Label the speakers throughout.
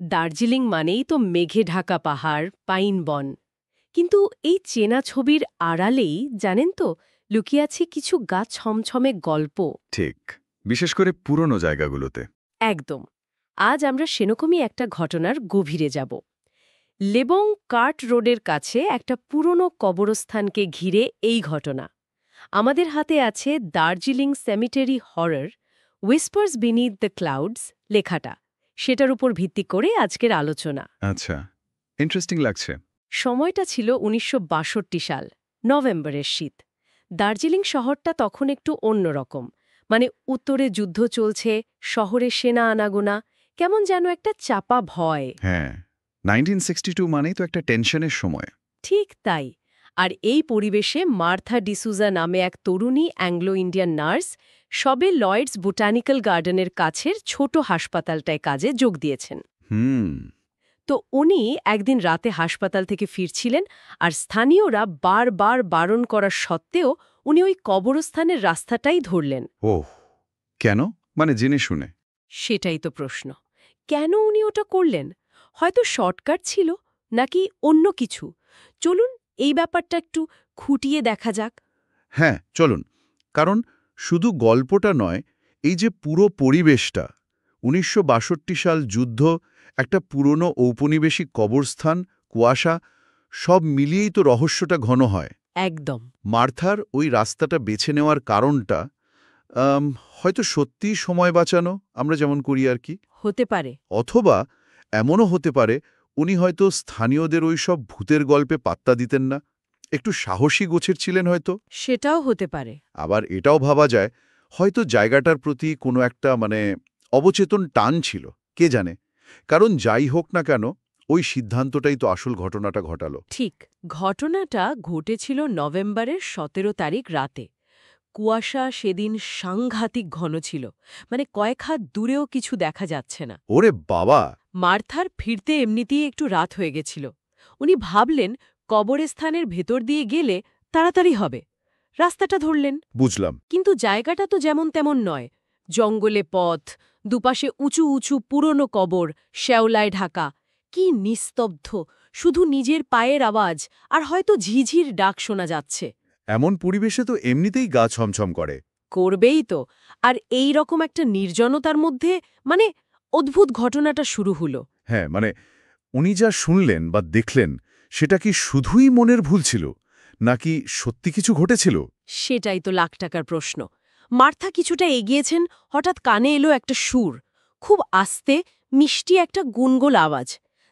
Speaker 1: দার্জিলিং মানেই তো মেঘে ঢাকা পাহাড়, পাইন বন। কিন্তু এই চেনা ছবির আড়ালেই জানেন তো লুকিয়ে আছে কিছু গা ছমছমে গল্প।
Speaker 2: ঠিক, বিশেষ করে পুরনো জায়গাগুলোতে।
Speaker 1: একদম। আজ আমরা সেরকমই একটা ঘটনার গভীরে যাব। লেবং কার্ট রোডের কাছে একটা পুরনো কবরস্থানকে ঘিরে এই ঘটনা। আমাদের হাতে আছে Darjeeling cemetery horror, whispers beneath the clouds লেখাটা। সেটার উপর ভিত্তি করে আজকের আলোচনা।
Speaker 2: আচ্ছা, ইন্টারেস্টিং লাগছে।
Speaker 1: সময়টা ছিল ১৯৬২ সাল, নভেম্বরের শীত। দার্জিলিং শহরটা তখন একটু অন্যরকম। মানে উত্তরে যুদ্ধ চলছে, শহরে সেনা আনাগোনা, কেমন যেন একটা চাপা ভয়।
Speaker 2: হ্যাঁ, 1962 মানেই তো একটা টেনশনের সময়।
Speaker 1: ঠিক তাই। আর এই পরিবেশে মার্থা ডিসুজা নামে এক তরুণী অ্যাংলো ইন্ডিয়ান নার্স সবে লয়েডস বোটানিক্যাল গার্ডেনের কাছের ছোট হাসপাতালটায় কাজে যোগ দিয়েছেন।
Speaker 2: হুম।
Speaker 1: তো উনি একদিন রাতে হাসপাতাল থেকে ফিরছিলেন, আর স্থানীয়রা বারবার বারণ করা সত্ত্বেও উনি ওই কবরস্থানের রাস্তাটাই ধরলেন।
Speaker 2: ওহ, কেন? মানে জেনে শুনে?
Speaker 1: সেটাই তো প্রশ্ন। কেন উনি ওটা করলেন? হয়তো শর্টকাট ছিল, নাকি অন্য কিছু? চলুন এই ব্যাপারটা একটু খুঁটিয়ে দেখা যাক।
Speaker 2: হ্যাঁ, চলুন। কারণ শুধু গল্পটা নয়, এই যে পুরো পরিবেশটা, ১৯৬২ সাল যুদ্ধ, একটা পুরনো ঔপনিবেশিক কবরস্থান, কুয়াশা, সব মিলিয়েই তো রহস্যটা ঘন হয়।
Speaker 1: একদম।
Speaker 2: মার্থার ওই রাস্তাটা বেছে নেওয়ার কারণটা আম, হয়তো সত্যিই সময় বাঁচানো, আমরা যেমন করি আর কি।
Speaker 1: হতে পারে।
Speaker 2: অথবা এমনও হতে পারে উনি হয়তো স্থানীয়দের ওই সব ভূতের গল্পে পাত্তা দিতেন না, একটু সাহসী গোছের ছিলেন হয়তো।
Speaker 1: সেটাও হতে পারে।
Speaker 2: আবার এটাও ভাবা যায় হয়তো জায়গাটার প্রতি কোনো একটা অবচেতন টান ছিল, কে জানে। কারণ যাই হোক না কেন, ওই সিদ্ধান্তটাই তো আসল ঘটনাটা ঘটালো।
Speaker 1: ঠিক। ঘটনাটা ঘটেছিল নভেম্বরের ১৭ তারিখ রাতে। কুয়াশা সেদিন সাংঘাতিক ঘন ছিল, মানে কয়েক হাত দূরেও কিছু দেখা যাচ্ছে না।
Speaker 2: ওরে বাবা!
Speaker 1: মার্থার ফিরতে এমনিতেই একটু রাত হয়ে গেছিল। উনি ভাবলেন কবরস্থানের ভেতর দিয়ে গেলে তাড়াতাড়ি হবে। রাস্তাটা ধরলেন।
Speaker 2: বুঝলাম।
Speaker 1: কিন্তু জায়গাটা তো যেমন তেমন নয়। জঙ্গলে পথ, দুপাশে উঁচু উঁচু পুরনো কবর, শ্যাওলায় ঢাকা। কি নিস্তব্ধ, শুধু নিজের পায়ের আওয়াজ আর হয়তো ঝিঝির ডাক শোনা যাচ্ছে।
Speaker 2: এমন পরিবেশে তো এমনিতেই গা ছমছম করে।
Speaker 1: করবেই তো। আর এই রকম একটা নির্জনতার মধ্যে মানে অদ্ভুত ঘটনাটা শুরু হলো।
Speaker 2: হ্যাঁ, উনি যা শুনলেন বা দেখলেন, সেটা কি শুধুই মনের ভুল ছিল, নাকি সত্যি কিছু ঘটেছিল?
Speaker 1: সেটাই তো লাখ টাকার প্রশ্ন। মার্থা কিছুটা এগিয়েছেন, হঠাৎ কানে এলো একটা সুর। খুব আস্তে, মিষ্টি একটা গুনগোল আওয়াজ,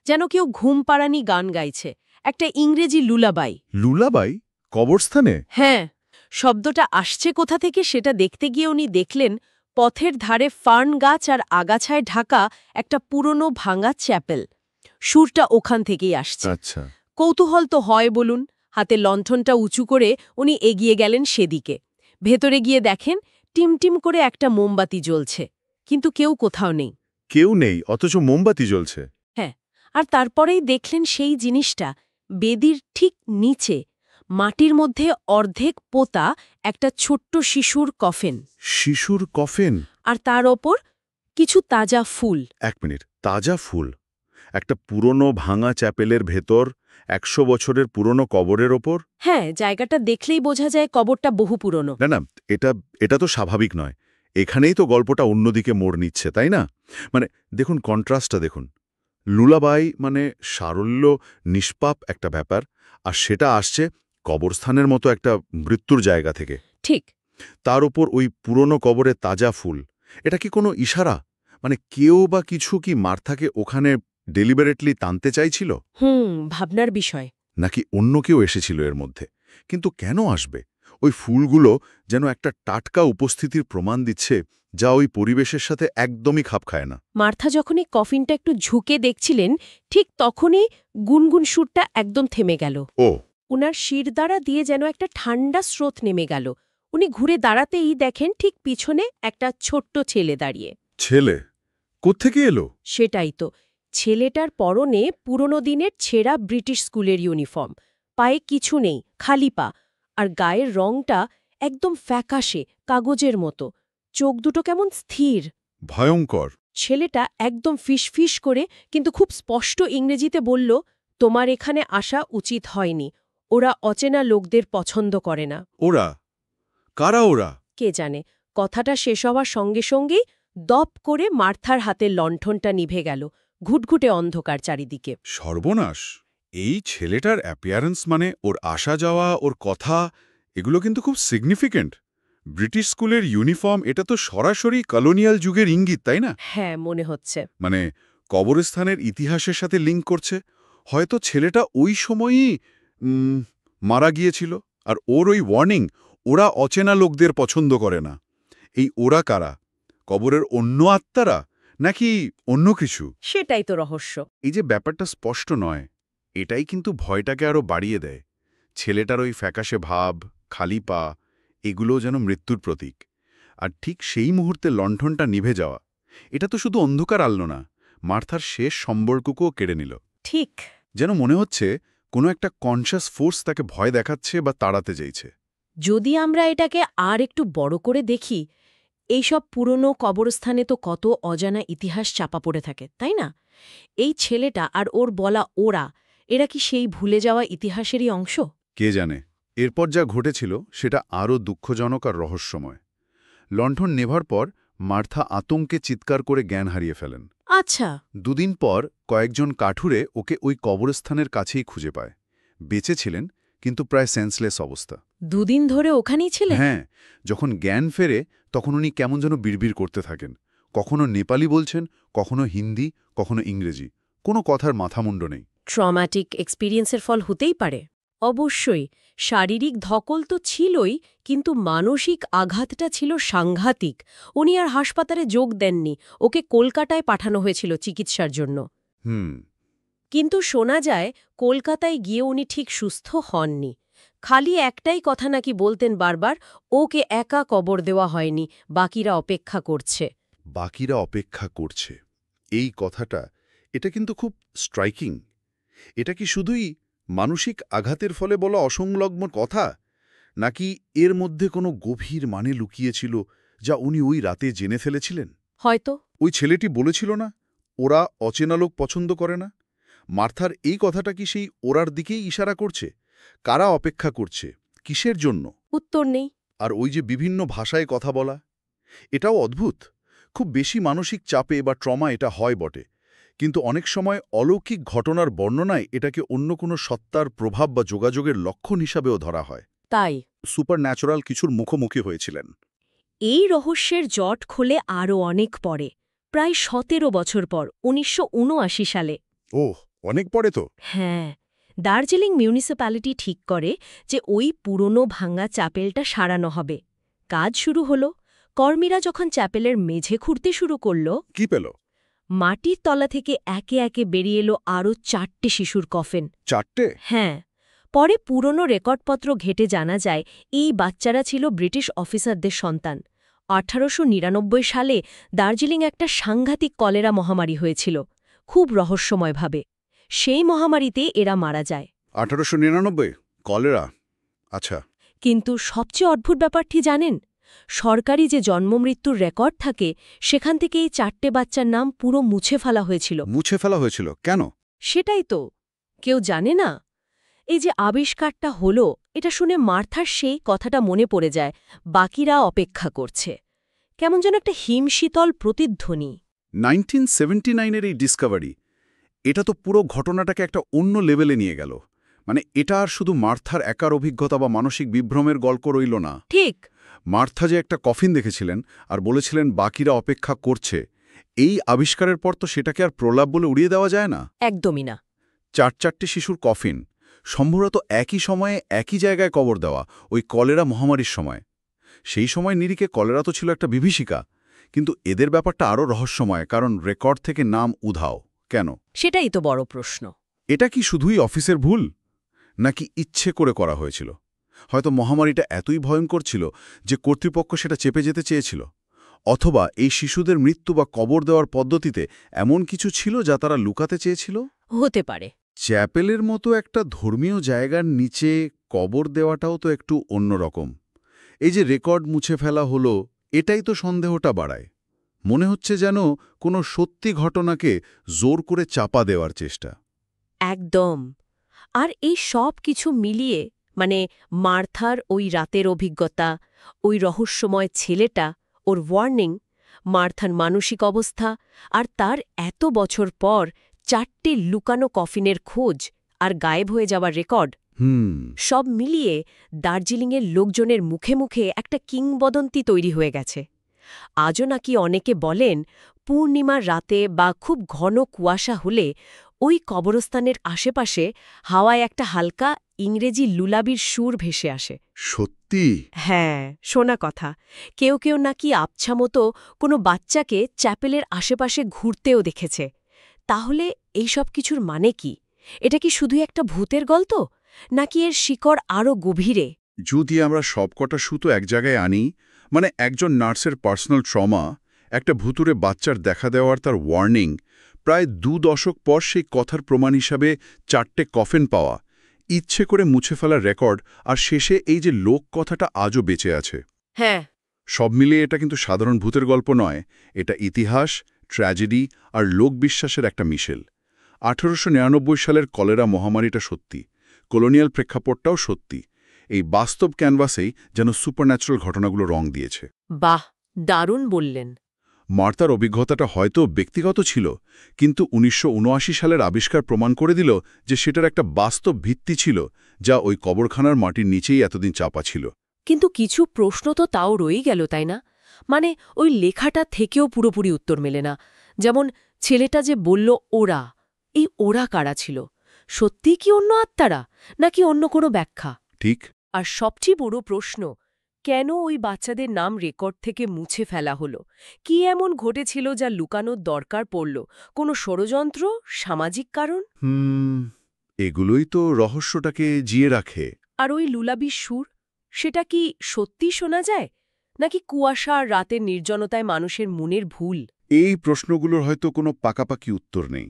Speaker 1: যেন কেউ ঘুম পাড়ানি গান গাইছে, একটা ইংরেজি লুলাবাই।
Speaker 2: লুলাবাই? কবরস্থানে?
Speaker 1: হ্যাঁ, শব্দটা আসছে কোথা থেকে সেটা দেখতে গিয়ে উনি দেখলেন পথের ধারে ফার্ন গাছ আর আগাছায় ঢাকা একটা পুরনো ভাঙা চ্যাপেল। সুরটা ওখান থেকেই আসছে।
Speaker 2: আচ্ছা।
Speaker 1: কৌতূহল তো হয় বলুন। হাতে লণ্ঠনটা উঁচু করে উনি এগিয়ে গেলেন সেদিকে। ভেতরে গিয়ে দেখেন টিমটিম করে একটা মোমবাতি জ্বলছে, কিন্তু কেউ কোথাও নেই।
Speaker 2: কেউ নেই, অথচ মোমবাতি জ্বলছে।
Speaker 1: হ্যাঁ, আর তারপরেই দেখলেন সেই জিনিসটা বেদির ঠিক নিচে, মাটির মধ্যে অর্ধেক পোতা একটা ছোট্ট শিশুর কফিন।
Speaker 2: শিশুর কফিন?
Speaker 1: আর তার ওপর কিছু তাজা ফুল।
Speaker 2: ১ মিনিট, তাজা ফুল? একটা পুরনো ভাঙা চ্যাপেলের ভেতর, ১০০ বছরের পুরনো কবরের ওপর?
Speaker 1: হ্যাঁ, জায়গাটা দেখলেই বোঝা যায় কবরটা বহু পুরনো।
Speaker 2: না, এটা এটা তো স্বাভাবিক নয়। এখানেই তো গল্পটা অন্যদিকে মোড় নিচ্ছে, তাই না? দেখুন কন্ট্রাস্টটা দেখুন। লুলাবাই সারল্য, নিষ্পাপ একটা ব্যাপার, আর সেটা আসছে কবরস্থানের মতো একটা মৃত্যুর জায়গা থেকে।
Speaker 1: ঠিক।
Speaker 2: তার উপর ওই পুরনো কবরে তাজা ফুল। এটা কি কোনো ইশারা? কেউ বা কিছু কি মার্থাকে ওখানে ডেলিবারেটলি টানতে চাইছিল?
Speaker 1: ভাবনার বিষয়।
Speaker 2: নাকি অন্য কেউ এসেছিল এর মধ্যে? কিন্তু কেন আসবে? ওই ফুলগুলো যেন একটা টাটকা উপস্থিতির প্রমাণ দিচ্ছে, যা ওই পরিবেশের সাথে একদমই খাপ খায় না।
Speaker 1: মার্থা যখনই কফিনটা একটু ঝুঁকে দেখছিলেন, ঠিক তখনই গুনগুন সুরটা একদম থেমে গেল।
Speaker 2: ও!
Speaker 1: উনার শিরদাঁড়া দিয়ে যেন একটা ঠান্ডা স্রোত নেমে গেল। উনি ঘুরে দাঁড়াতেই দেখেন ঠিক পিছনে একটা ছোট্ট ছেলে দাঁড়িয়ে।
Speaker 2: ছেলে? কোত্থেকে এলো?
Speaker 1: সেটাই তো। ছেলেটার পরনে পুরনো দিনের ছেঁড়া ব্রিটিশ স্কুলের ইউনিফর্ম, পায়ে কিছু নেই, খালি পা, আর গায়ের রংটা একদম ফ্যাকাশে, কাগজের মতো। চোখ দুটো কেমন স্থির।
Speaker 2: ভয়ঙ্কর।
Speaker 1: ছেলেটা একদম ফিসফিস করে কিন্তু খুব স্পষ্ট ইংরেজিতে বলল, তোমার এখানে আসা উচিত হয়নি, ওরা অচেনা লোকদের পছন্দ করে না।
Speaker 2: ওরা? কারা ওরা?
Speaker 1: কে জানে, কথাটা শেষ হওয়ার সঙ্গে সঙ্গেই দপ করে মার্থার হাতে লণ্ঠনটা নিভে গেল, ঘুটঘুটে অন্ধকার চারিদিকে।
Speaker 2: সর্বনাশ! এই ছেলেটার অ্যাপিয়ারেন্স, মানে ওর আসা যাওয়া, ওর কথা, এগুলো কিন্তু খুব সিগনিফিক্যান্ট। ব্রিটিশ স্কুলের ইউনিফর্ম, এটা তো সরাসরি কলোনিয়াল যুগের ইঙ্গিত, তাই না?
Speaker 1: হ্যাঁ, মনে হচ্ছে।
Speaker 2: মানে কবরস্থানের ইতিহাসের সাথে লিঙ্ক করছে। হয়তো ছেলেটা ওই সময়ই মারা গিয়েছিল, আর ওর ওই ওয়ার্নিং, ওরা অচেনা লোকদের পছন্দ করে না। এই ওরা কারা? কবরের অন্য আত্মারা, নাকি অন্য কিছু?
Speaker 1: সেটাই তো রহস্য।
Speaker 2: এই যে ব্যাপারটা স্পষ্ট নয়, এটাই কিন্তু ভয়টাকে আরো বাড়িয়ে দেয়। ছেলেটার ওই ফ্যাকাশে ভাব, খালি পা, এগুলো যেন মৃত্যুর প্রতীক। আর ঠিক সেই মুহূর্তে লণ্ঠনটা নিভে যাওয়া, এটা তো শুধু অন্ধকার আনল না, মার্থার শেষ সম্পর্ককেও কেড়ে নিল।
Speaker 1: ঠিক।
Speaker 2: যেন মনে হচ্ছে কোনো একটা কনশাস ফোর্স তাকে ভয় দেখাচ্ছে বা তাড়াতে চাইছে।
Speaker 1: যদি আমরা এটাকে আর একটু বড় করে দেখি, এইসব পুরনো কবরস্থানে তো কত অজানা ইতিহাস চাপা পড়ে থাকে, তাই না? এই ছেলেটা আর ওর বলা ওরা, এরা কি সেই ভুলে যাওয়া ইতিহাসেরই অংশ?
Speaker 2: কে জানে, এরপর যা ঘটেছিল সেটা আরও দুঃখজনক আর রহস্যময়। লণ্ঠন নেভার পর মার্থা আতঙ্কে চিৎকার করে জ্ঞান হারিয়ে ফেলেন।
Speaker 1: আচ্ছা।
Speaker 2: দুদিন পর কয়েকজন কাঠুরে ওকে ওই কবরস্থানের কাছেই খুঁজে পায়। বেঁচে ছিলেন, কিন্তু প্রায় সেন্সলেস অবস্থা।
Speaker 1: দুদিন ধরে ওখানেই ছিলেন?
Speaker 2: হ্যাঁ, যখন জ্ঞান ফেরে তখন উনি কেমন যেন বিড়বিড় করতে থাকেন। কখনো নেপালি বলছেন, কখনো হিন্দি, কখনো ইংরেজি। কোনো কথার মাথামুণ্ড নেই।
Speaker 1: ট্রমাটিক এক্সপিরিয়েন্সের ফল হতেই পারে। অবশ্যই, শারীরিক ধকল তো ছিলই, কিন্তু মানসিক আঘাতটা ছিল সাংঘাতিক। উনি আর হাসপাতালে যোগ দেননি, ওকে কলকাতায় পাঠানো হয়েছিল চিকিৎসার জন্য।
Speaker 2: হুম।
Speaker 1: কিন্তু শোনা যায় কলকাতায় গিয়ে উনি ঠিক সুস্থ হননি। খালি একটাই কথা নাকি বলতেন বারবার, ওকে একা কবর দেওয়া হয়নি, বাকিরা অপেক্ষা করছে।
Speaker 2: বাকিরা অপেক্ষা করছে, এই কথাটা, এটা কিন্তু খুব স্ট্রাইকিং। এটা কি শুধুই মানসিক আঘাতের ফলে বলা অসংলগ্ন কথা, নাকি এর মধ্যে কোনো গভীর মানে লুকিয়েছিল যা উনি ওই রাতে জেনে ফেলেছিলেন?
Speaker 1: হয়তো।
Speaker 2: ওই ছেলেটি বলেছিল না, ওরা অচেনা লোক পছন্দ করে না? মার্থার এই কথাটা কি সেই ওরার দিকেই ইশারা করছে? কারা অপেক্ষা করছে, কিসের জন্য?
Speaker 1: উত্তর নেই।
Speaker 2: আর ওই যে বিভিন্ন ভাষায় কথা বলা, এটাও অদ্ভুত। খুব বেশি মানসিক চাপে বা ট্রমা এটা হয় বটে, কিন্তু অনেক সময় অলৌকিক ঘটনার বর্ণনায় এটাকে অন্য কোনো সত্তার প্রভাব বা যোগাযোগের লক্ষণ হিসাবেও ধরা হয়।
Speaker 1: তাই
Speaker 2: সুপারন্যাচুরাল কিছুর মুখোমুখি হয়েছিলেন।
Speaker 1: এই রহস্যের জট খোলে আরও অনেক পরে, প্রায় ১৭ বছর পর, ১৯৭৯ সালে।
Speaker 2: ওহ, অনেক পরে তো।
Speaker 1: হ্যাঁ, দার্জিলিং মিউনিসিপ্যালিটি ঠিক করে যে ওই পুরনো ভাঙা চ্যাপেলটা সারানো হবে। কাজ শুরু হলো। কর্মীরা যখন চ্যাপেলের মেঝে খুঁড়তে শুরু করল,
Speaker 2: কি পেল?
Speaker 1: মাটির তলা থেকে একে একে বেরিয়ে এলো আরও ৪টে শিশুর কফিন।
Speaker 2: 4টে?
Speaker 1: হ্যাঁ। পরে পুরনো রেকর্ডপত্র ঘেটে জানা যায় এই বাচ্চারা ছিল ব্রিটিশ অফিসারদের সন্তান। ১৮৯৯ সালে দার্জিলিং একটা সাংঘাতিক কলেরা মহামারী হয়েছিল, খুব রহস্যময়ভাবে। সেই মহামারীতে এরা মারা যায়।
Speaker 2: 1899? কলেরা? আচ্ছা।
Speaker 1: কিন্তু সবচেয়ে অদ্ভুত ব্যাপারটি জানেন? সরকারি যে জন্মমৃত্যুর রেকর্ড থাকে, সেখান থেকে এই ৪টে বাচ্চার নাম পুরো মুছে ফেলা হয়েছিল।
Speaker 2: মুছে ফেলা হয়েছিল কেন?
Speaker 1: সেটাই তো কেউ জানে না। এই যে আবিষ্কারটা হলো, এটা শুনে মার্থার সেই কথাটা মনে পড়ে যায়, বাকিরা অপেক্ষা করছে। কেমন যেন একটা হিমশীতল প্রতিধ্বনি।
Speaker 2: 1979-এর এই ডিসকভারি, এটা তো পুরো ঘটনাটাকে একটা অন্য লেভেলে নিয়ে গেল। মানে এটা আর শুধু মার্থার একার অভিজ্ঞতা বা মানসিক বিভ্রমের গল্প রইল না।
Speaker 1: ঠিক।
Speaker 2: মার্থা যে একটা কফিন দেখেছিলেন আর বলেছিলেন বাকিরা অপেক্ষা করছে, এই আবিষ্কারের পর তো সেটাকে আর প্রলাপ বলে উড়িয়ে দেওয়া যায় না।
Speaker 1: একদমই না।
Speaker 2: 4 শিশুর কফিন, সম্ভবত একই সময়ে একই জায়গায় কবর দেওয়া, ওই কলেরা মহামারীর সময়। সেই সময় নিরিখে কলেরা তো ছিল একটা বিভীষিকা, কিন্তু এদের ব্যাপারটা আরও রহস্যময়, কারণ রেকর্ড থেকে নাম উধাও কেন?
Speaker 1: সেটাই তো বড় প্রশ্ন।
Speaker 2: এটা কি শুধুই অফিসের ভুল, নাকি ইচ্ছে করে করা হয়েছিল? হয়তো মহামারীটা এতই ভয়ঙ্কর ছিল যে কর্তৃপক্ষ সেটা চেপে যেতে চেয়েছিল। অথবা এই শিশুদের মৃত্যু বা কবর দেওয়ার পদ্ধতিতে এমন কিছু ছিল যা তারা লুকাতে চেয়েছিল।
Speaker 1: হতে পারে।
Speaker 2: চ্যাপেলের মতো একটা ধর্মীয় জায়গার নিচে কবর দেওয়াটাও তো একটু অন্যরকম। এই যে রেকর্ড মুছে ফেলা হলো, এটাই তো সন্দেহটা বাড়ায়। মনে হচ্ছে যেন কোনো সত্যি ঘটনাকে জোর করে চাপা দেওয়ার চেষ্টা।
Speaker 1: একদম। আর এই সব কিছু মিলিয়ে মানে মার্থার ওই রাতের অভিজ্ঞতা, ওই রহস্যময় ছেলেটা, ওর ওয়ার্নিং, মার্থার মানসিক অবস্থা, আর তার এত বছর পর 4টে লুকানো কফিনের খোঁজ আর গায়েব হয়ে যাওয়ার রেকর্ড, সব মিলিয়ে দার্জিলিংয়ের লোকজনের মুখে মুখে একটা কিংবদন্তি তৈরি হয়ে গেছে। আজও নাকি অনেকে বলেন পূর্ণিমার রাতে বা খুব ঘন কুয়াশা হলে ওই কবরস্থানের আশেপাশে হাওয়ায় একটা হালকা ইংরেজি লুলাবির সুর ভেসে আসে।
Speaker 2: সত্যি?
Speaker 1: হ্যাঁ, শোনা কথা। কেউ কেউ নাকি আবছা মতো কোনো বাচ্চাকে চ্যাপেলের আশেপাশে ঘুরতেও দেখেছে। তাহলে এইসব কিছুর মানে কি? এটা কি শুধু একটা ভূতের গল্প, নাকি এর শিকড় আরও গভীরে?
Speaker 2: যদি আমরা সবকটা সুতো এক জায়গায় আনি, মানে একজন নার্সের পার্সোনাল ট্রমা, একটা ভুতুরে বাচ্চার দেখা দেওয়ার তার ওয়ার্নিং, প্রায় 2 দশক পর সেই কথার প্রমাণ হিসাবে 4টে কফিন পাওয়া, ইচ্ছে করে মুছে ফেলার রেকর্ড, আর শেষে এই যে লোক কথাটা আজও বেঁচে আছে।
Speaker 1: হ্যাঁ,
Speaker 2: সব মিলিয়ে এটা কিন্তু সাধারণ ভূতের গল্প নয়, এটা ইতিহাস, ট্র্যাজেডি আর লোকবিশ্বাসের একটা মিশেল। 1899 সালের কলেরা মহামারীটা সত্যি, কলোনিয়াল প্রেক্ষাপটটাও সত্যি। এই বাস্তব ক্যানভাসেই যেন সুপারন্যাচুরাল ঘটনাগুলো রং দিয়েছে।
Speaker 1: বাহ, দারুণ বললেন।
Speaker 2: মার্তার অভিজ্ঞতাটা হয়তো ব্যক্তিগত ছিল, কিন্তু 1979 সালের আবিষ্কার প্রমাণ করে দিল যে সেটার একটা বাস্তব ভিত্তি ছিল, যা ওই কবরখানার মাটির নিচেই এতদিন চাপা ছিল।
Speaker 1: কিন্তু কিছু প্রশ্ন তো তাও রয়েই গেল, তাই না? মানে ওই লেখাটা থেকেও পুরোপুরি উত্তর মেলে না। যেমন ছেলেটা যে বলল ওরা, এই ওরা কারা ছিল? সত্যিই কি অন্য আত্মারা, নাকি অন্য কোনো ব্যাখ্যা?
Speaker 2: ঠিক।
Speaker 1: আর সবচেয়ে বড় প্রশ্ন, কেন ওই বাচ্চাদের নাম রেকর্ড থেকে মুছে ফেলা হলো? কি এমন ঘটেছিল যা লুকানোর দরকার পড়ল? কোনো ষড়যন্ত্র, সামাজিক কারণ?
Speaker 2: এগুলোই তো রহস্যটাকে জিয়ে রাখে।
Speaker 1: আর ওই লুলাবির সুর, সেটা কি সত্যি শোনা যায়, নাকি কুয়াশা আর রাতের নির্জনতায় মানুষের মনের ভুল?
Speaker 2: এই প্রশ্নগুলোর হয়তো কোনো পাকাপাকি উত্তর নেই,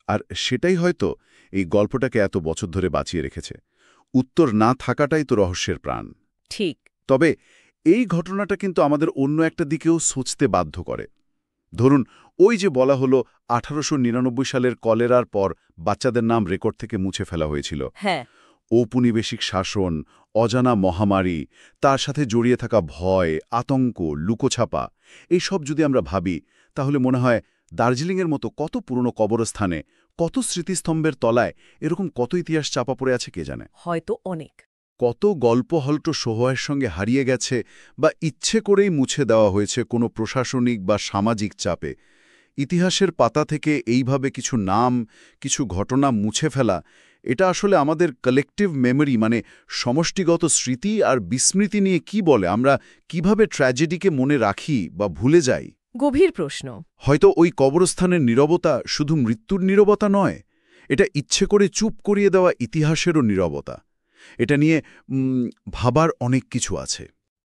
Speaker 2: আর সেটাই হয়তো এই গল্পটাকে এত বছর ধরে বাঁচিয়ে রেখেছে। উত্তর না থাকাটাই তো রহস্যের প্রাণ।
Speaker 1: ঠিক।
Speaker 2: তবে এই ঘটনাটা কিন্তু আমাদের অন্য একটা দিকেও সোচতে বাধ্য করে। ধরুন, ওই যে বলা হলো 1899 সালের কলেরার পর বাচ্চাদের নাম রেকর্ড থেকে মুছে ফেলা হয়েছিল।
Speaker 1: হ্যাঁ।
Speaker 2: ঔপনিবেশিক শাসন, অজানা মহামারী, তার সাথে জড়িয়ে থাকা ভয়, আতঙ্ক, লুকোছাপা, এই সব যদি আমরা ভাবি, তাহলে মনে হয় দার্জিলিংয়ের মতো কত পুরনো কবরস্থানে, কত স্মৃতিস্তম্ভের তলায় এরকম কত ইতিহাস চাপা পড়ে আছে কে জানে।
Speaker 1: হয়তো অনেক।
Speaker 2: কত গল্প হলটো সোহয়ের সঙ্গে হারিয়ে গেছে বা ইচ্ছে করেই মুছে দেওয়া হয়েছে কোনো প্রশাসনিক বা সামাজিক চাপে। ইতিহাসের পাতা থেকে এইভাবে কিছু নাম, কিছু ঘটনা মুছে ফেলা, এটা আসলে আমাদের কালেকটিভ মেমরি, মানে সমষ্টিগত স্মৃতি আর বিস্মৃতি নিয়ে কি বলে। আমরা কিভাবে ট্র্যাজেডিকে মনে রাখি বা ভুলে যাই?
Speaker 1: গভীর প্রশ্ন।
Speaker 2: হয়তো ওই কবরস্থানের নীরবতা শুধু মৃত্যুর নীরবতা নয়, এটা ইচ্ছে করে চুপ করিয়ে দেওয়া ইতিহাসেরও নীরবতা। এটা নিয়ে ভাবার অনেক কিছু আছে।